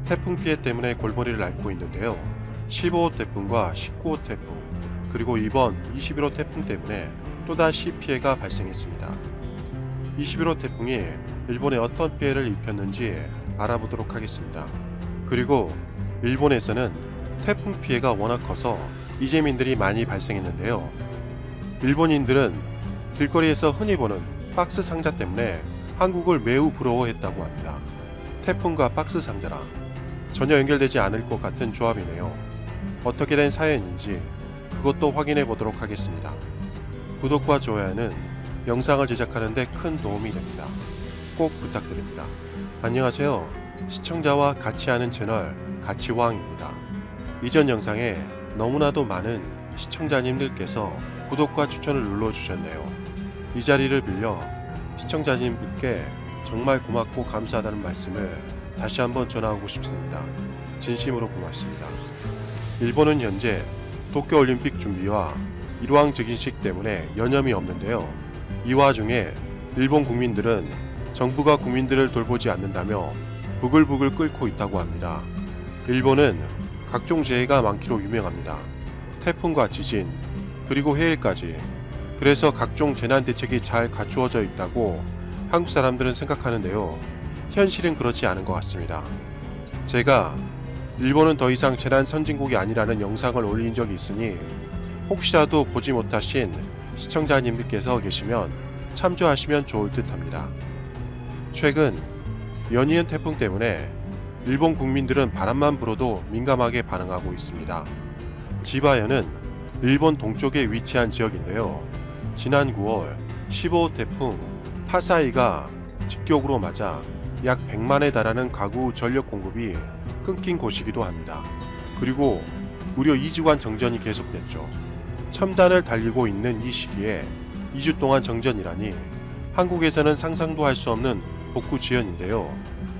태풍 피해 때문에 골머리를 앓고 있는데요. 15호 태풍과 19호 태풍, 그리고 이번 21호 태풍 때문에 또다시 피해가 발생했습니다. 21호 태풍이 일본에 어떤 피해를 입혔는지 알아보도록 하겠습니다. 그리고 일본에서는 태풍 피해가 워낙 커서 이재민들이 많이 발생했는데요. 일본인들은 길거리에서 흔히 보는 박스 상자 때문에 한국을 매우 부러워했다고 합니다. 태풍과 박스 상자라 전혀 연결되지 않을 것 같은 조합이네요. 어떻게 된 사연인지 그것도 확인해 보도록 하겠습니다. 구독과 좋아요는 영상을 제작하는 데 큰 도움이 됩니다. 꼭 부탁드립니다. 안녕하세요. 시청자와 같이 하는 채널 가치왕입니다. 이전 영상에 너무나도 많은 시청자님들께서 구독과 추천을 눌러주셨네요. 이 자리를 빌려 시청자님들께 정말 고맙고 감사하다는 말씀을 다시 한번 전하고 싶습니다. 진심으로 고맙습니다. 일본은 현재 도쿄올림픽 준비와 일왕 즉위식 때문에 여념이 없는데요. 이 와중에 일본 국민들은 정부가 국민들을 돌보지 않는다며 부글부글 끓고 있다고 합니다. 일본은 각종 재해가 많기로 유명합니다. 태풍과 지진, 그리고 해일까지. 그래서 각종 재난 대책이 잘 갖추어져 있다고 한국 사람들은 생각하는데요. 현실은 그렇지 않은 것 같습니다. 제가 일본은 더 이상 재난 선진국이 아니라는 영상을 올린 적이 있으니 혹시라도 보지 못하신 시청자님들께서 계시면 참조하시면 좋을 듯 합니다. 최근 연이은 태풍 때문에 일본 국민들은 바람만 불어도 민감하게 반응하고 있습니다. 지바현은 일본 동쪽에 위치한 지역인데요. 지난 9월 15호 태풍 파사이가 직격으로 맞아 약 100만에 달하는 가구 전력 공급이 끊긴 곳이기도 합니다. 그리고 무려 2주간 정전이 계속됐죠. 첨단을 달리고 있는 이 시기에 2주 동안 정전이라니 한국에서는 상상도 할 수 없는 복구 지연인데요.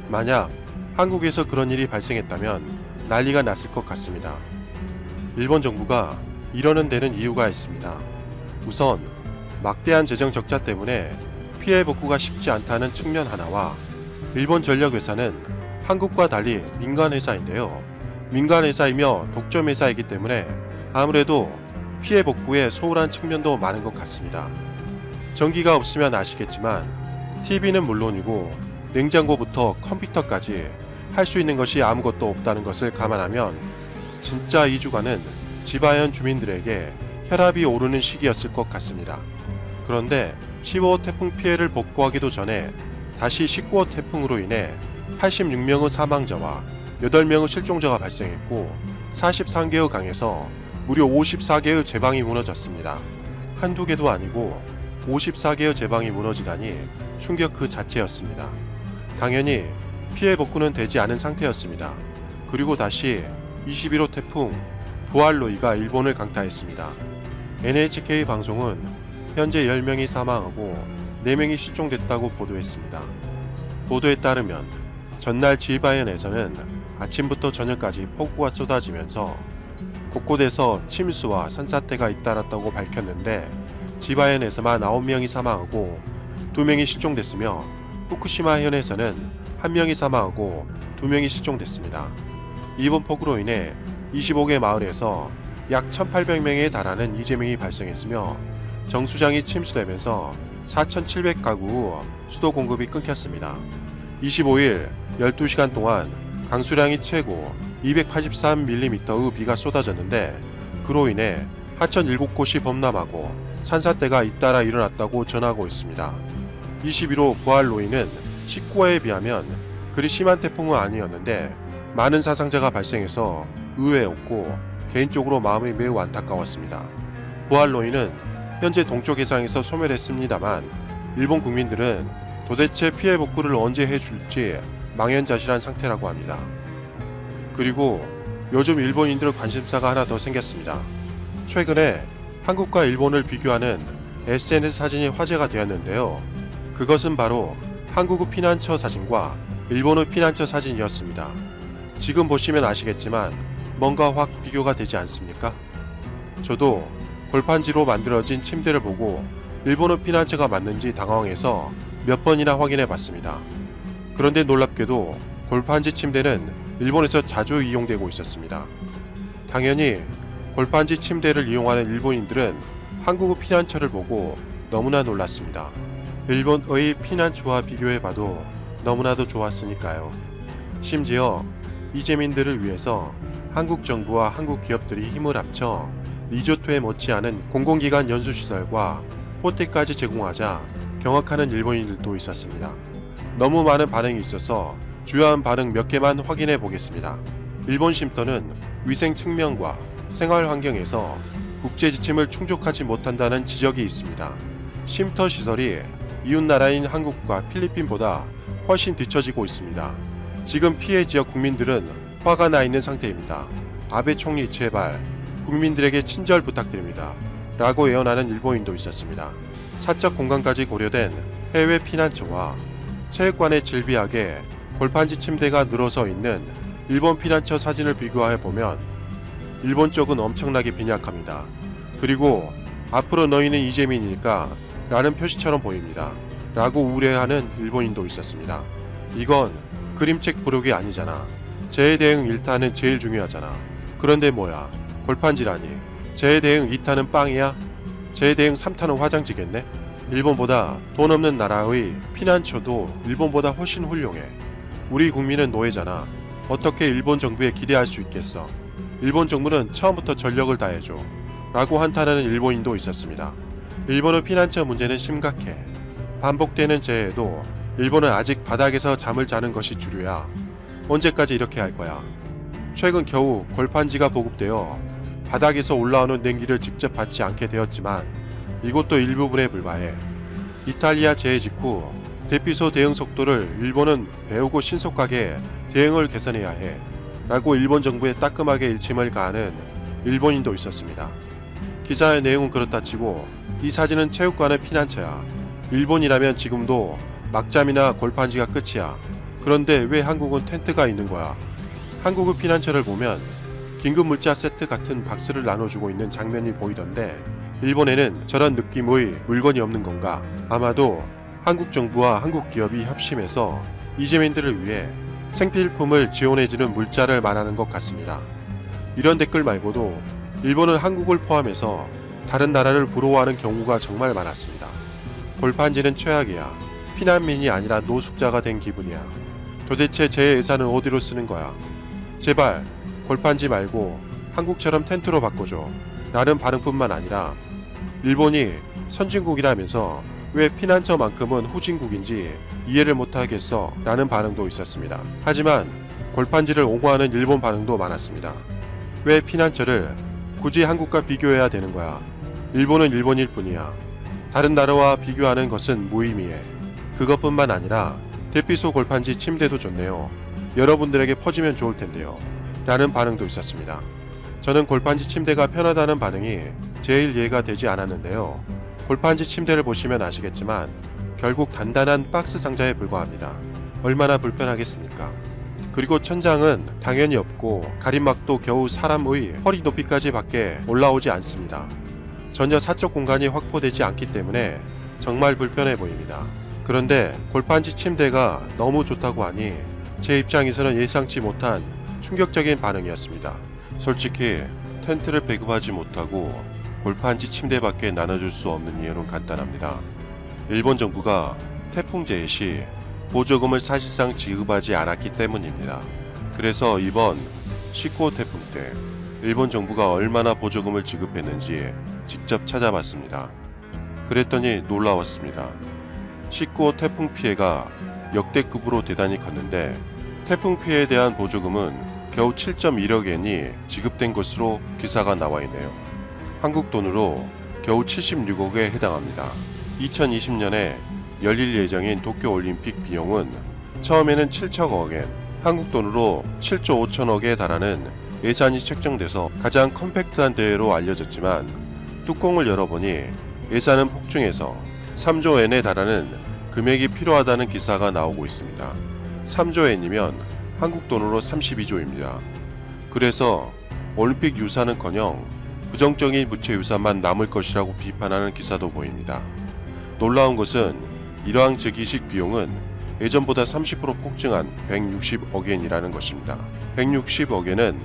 만약 한국에서 그런 일이 발생했다면 난리가 났을 것 같습니다. 일본 정부가 이러는 데는 이유가 있습니다. 우선 막대한 재정 적자 때문에 피해 복구가 쉽지 않다는 측면 하나와 일본 전력회사는 한국과 달리 민간회사인데요. 민간회사이며 독점회사이기 때문에 아무래도 피해 복구에 소홀한 측면도 많은 것 같습니다. 전기가 없으면 아시겠지만 TV는 물론이고 냉장고부터 컴퓨터까지 할 수 있는 것이 아무것도 없다는 것을 감안하면 진짜 2주간은 지바현 주민들에게 혈압이 오르는 시기였을 것 같습니다. 그런데 15호 태풍 피해를 복구하기도 전에 다시 19호 태풍으로 인해 86명의 사망자와 8명의 실종자가 발생했고 43개의 강에서 무려 54개의 제방이 무너졌습니다. 한두 개도 아니고 54개의 제방이 무너지다니 충격 그 자체였습니다. 당연히 피해 복구는 되지 않은 상태였습니다. 그리고 다시 21호 태풍 부알로이가 일본을 강타했습니다. NHK 방송은 현재 10명이 사망하고 4명이 실종됐다고 보도했습니다. 보도에 따르면 전날 지바현에서는 아침부터 저녁까지 폭우가 쏟아지면서 곳곳에서 침수와 산사태가 잇따랐다고 밝혔는데 지바현에서만 9명이 사망하고 2명이 실종됐으며 후쿠시마 현에서는 1명이 사망하고 2명이 실종됐습니다. 이번 폭우로 인해 25개 마을에서 약 1800명에 달하는 이재명이 발생했으며 정수장이 침수되면서 4700가구 수도 공급이 끊겼습니다. 25일 12시간 동안 강수량이 최고 283mm의 비가 쏟아졌는데 그로 인해 하천 7곳이 범람하고 산사태가 잇따라 일어났다고 전하고 있습니다. 21호 부알로이는 19호에 비하면 그리 심한 태풍은 아니었는데 많은 사상자가 발생해서 의외였고 개인적으로 마음이 매우 안타까웠습니다. 부알로이는 현재 동쪽 해상에서 소멸했습니다만 일본 국민들은 도대체 피해 복구를 언제 해줄지 망연자실한 상태라고 합니다. 그리고 요즘 일본인들 관심사가 하나 더 생겼습니다. 최근에 한국과 일본을 비교하는 SNS 사진이 화제가 되었는데요. 그것은 바로 한국의 피난처 사진과 일본의 피난처 사진이었습니다. 지금 보시면 아시겠지만 뭔가 확 비교가 되지 않습니까? 저도 골판지로 만들어진 침대를 보고 일본의 피난처가 맞는지 당황해서 몇 번이나 확인해 봤습니다. 그런데 놀랍게도 골판지 침대는 일본에서 자주 이용되고 있었습니다. 당연히 골판지 침대를 이용하는 일본인들은 한국의 피난처를 보고 너무나 놀랐습니다. 일본의 피난처와 비교해봐도 너무나도 좋았으니까요. 심지어 이재민들을 위해서 한국 정부와 한국 기업들이 힘을 합쳐 리조트에 못지않은 공공기관 연수시설과 호텔까지 제공하자 경악하는 일본인들도 있었습니다. 너무 많은 반응이 있어서 주요한 반응 몇 개만 확인해 보겠습니다. 일본 쉼터는 위생 측면과 생활 환경에서 국제 지침을 충족하지 못한다는 지적이 있습니다. 쉼터 시설이 이웃나라인 한국과 필리핀보다 훨씬 뒤처지고 있습니다. 지금 피해 지역 국민들은 화가 나 있는 상태입니다. 아베 총리 제발 국민들에게 친절 부탁드립니다. 라고 예언하는 일본인도 있었습니다. 사적 공간까지 고려된 해외 피난처와 체육관에 질비하게 골판지 침대가 늘어서 있는 일본 피난처 사진을 비교해 보면 일본 쪽은 엄청나게 빈약합니다. 그리고 앞으로 너희는 이재민이니까 라는 표시처럼 보입니다. 라고 우려하는 일본인도 있었습니다. 이건 그림책 부르기 아니잖아. 재해 대응 1타는 제일 중요하잖아. 그런데 뭐야? 골판지라니. 재해 대응 2타는 빵이야? 재해 대응 3타는 화장지겠네? 일본보다 돈 없는 나라의 피난처도 일본보다 훨씬 훌륭해. 우리 국민은 노예잖아. 어떻게 일본 정부에 기대할 수 있겠어? 일본 정부는 처음부터 전력을 다해줘. 라고 한탄하는 일본인도 있었습니다. 일본의 피난처 문제는 심각해. 반복되는 재해에도 일본은 아직 바닥에서 잠을 자는 것이 주류야. 언제까지 이렇게 할 거야? 최근 겨우 골판지가 보급되어 바닥에서 올라오는 냉기를 직접 받지 않게 되었지만 이것도 일부분에 불과해. 이탈리아 재해 직후 대피소 대응 속도를 일본은 배우고 신속하게 대응을 개선해야 해. 라고 일본 정부에 따끔하게 일침을 가하는 일본인도 있었습니다. 기사의 내용은 그렇다 치고 이 사진은 체육관의 피난처야. 일본이라면 지금도 막잠이나 골판지가 끝이야. 그런데 왜 한국은 텐트가 있는 거야? 한국의 피난처를 보면 긴급물자 세트 같은 박스를 나눠주고 있는 장면이 보이던데 일본에는 저런 느낌의 물건이 없는 건가? 아마도 한국 정부와 한국 기업이 협심해서 이재민들을 위해 생필품을 지원해주는 물자를 말하는 것 같습니다. 이런 댓글 말고도 일본은 한국을 포함해서 다른 나라를 부러워하는 경우가 정말 많았습니다. 골판지는 최악이야. 피난민이 아니라 노숙자가 된 기분이야. 도대체 제 예산은 어디로 쓰는 거야? 제발 골판지 말고 한국처럼 텐트로 바꿔줘. 라는 반응뿐만 아니라 일본이 선진국이라면서 왜 피난처만큼은 후진국인지 이해를 못하겠어 라는 반응도 있었습니다. 하지만 골판지를 옹호하는 일본 반응도 많았습니다. 왜 피난처를 굳이 한국과 비교해야 되는 거야? 일본은 일본일 뿐이야. 다른 나라와 비교하는 것은 무의미해. 그것뿐만 아니라 대피소 골판지 침대도 좋네요. 여러분들에게 퍼지면 좋을 텐데요. 라는 반응도 있었습니다. 저는 골판지 침대가 편하다는 반응이 제일 이해가 되지 않았는데요. 골판지 침대를 보시면 아시겠지만 결국 단단한 박스 상자에 불과합니다. 얼마나 불편하겠습니까? 그리고 천장은 당연히 없고 가림막도 겨우 사람의 허리 높이까지 밖에 올라오지 않습니다. 전혀 사적 공간이 확보되지 않기 때문에 정말 불편해 보입니다. 그런데 골판지 침대가 너무 좋다고 하니 제 입장에서는 예상치 못한 충격적인 반응이었습니다. 솔직히 텐트를 배급하지 못하고 골판지 침대밖에 나눠줄 수 없는 이유는 간단합니다. 일본 정부가 태풍 재해 시 보조금을 사실상 지급하지 않았기 때문입니다. 그래서 이번 시코 태풍 때 일본 정부가 얼마나 보조금을 지급했는지 직접 찾아봤습니다. 그랬더니 놀라웠습니다. 시코 태풍 피해가 역대급으로 대단히 컸는데 태풍 피해에 대한 보조금은 겨우 7.1억 엔이 지급된 것으로 기사가 나와 있네요. 한국 돈으로 겨우 76억에 해당합니다. 2020년에 열릴 예정인 도쿄올림픽 비용은 처음에는 7천억 엔, 한국 돈으로 7조 5천억에 달하는 예산이 책정돼서 가장 컴팩트한 대회로 알려졌지만 뚜껑을 열어보니 예산은 폭증해서 3조 엔에 달하는 금액이 필요하다는 기사가 나오고 있습니다. 3조 엔이면 한국 돈으로 32조입니다. 그래서 올림픽 유산은커녕 부정적인 부채 유산만 남을 것이라고 비판하는 기사도 보입니다. 놀라운 것은 이러한 즉위식 비용은 예전보다 30% 폭증한 160억엔이라는 것입니다. 160억엔은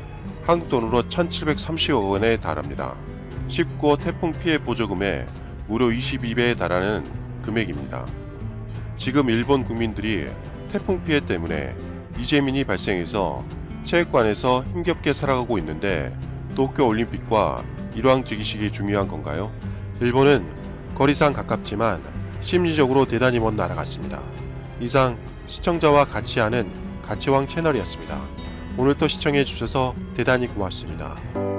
한국 돈으로 1730억 원에 달합니다. 19호 태풍 피해 보조금의 무려 22배에 달하는 금액입니다. 지금 일본 국민들이 태풍 피해 때문에 이재민이 발생해서 체육관에서 힘겹게 살아가고 있는데 도쿄올림픽과 일왕직이식이 중요한 건가요? 일본은 거리상 가깝지만 심리적으로 대단히 먼 나라 같습니다. 이상 시청자와 같이 하는 가치왕 채널이었습니다. 오늘도 시청해주셔서 대단히 고맙습니다.